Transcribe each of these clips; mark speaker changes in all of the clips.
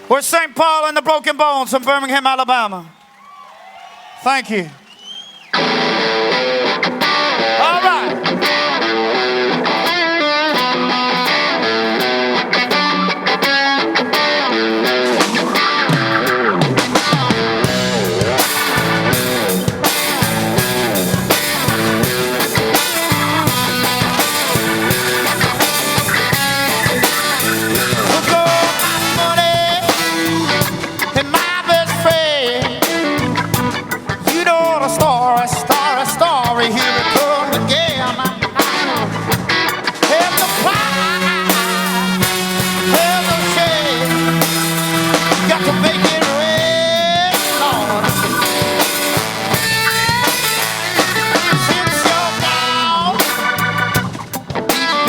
Speaker 1: We're St. Paul and the Broken Bones from Birmingham, Alabama. Thank you. All right.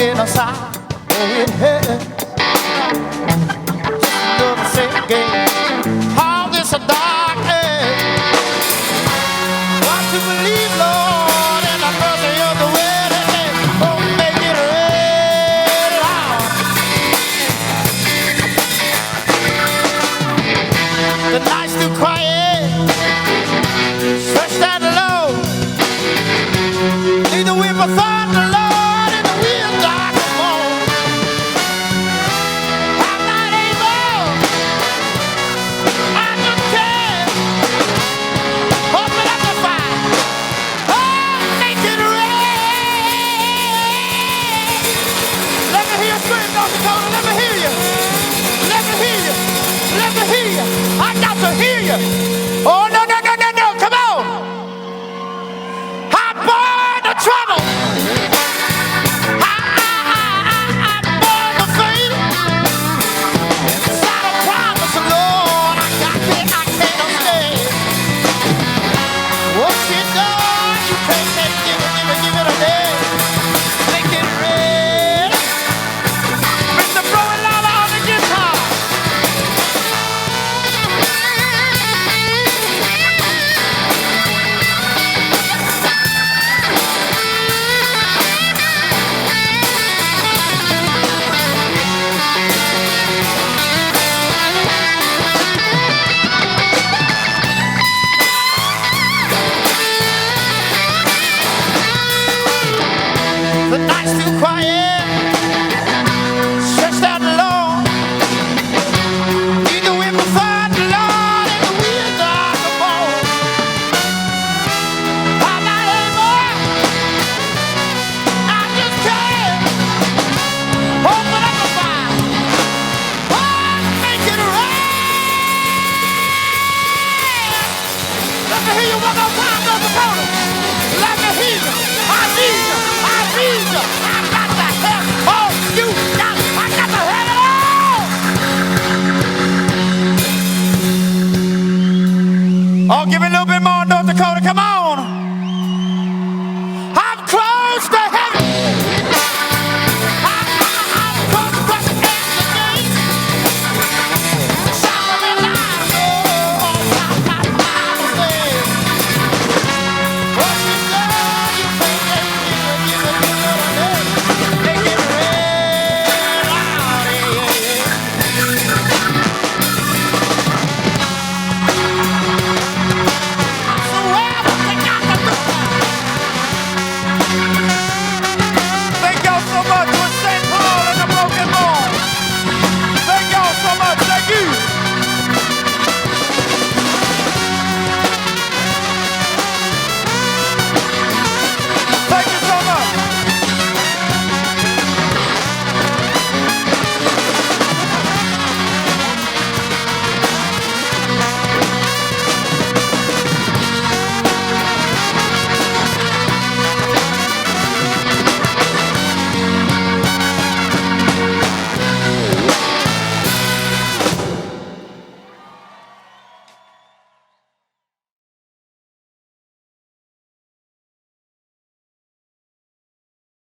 Speaker 1: Inside, oh, it hurts. Doesn't say again. All this a darkness. Want to believe, Lord, in the mercy of the world, and then oh, make it red, Lord. The night's too quiet. Search down low. Need the whip of thunder, Lord. Dakota, let me hear you. Let me hear you. Let me hear you. I got to hear you.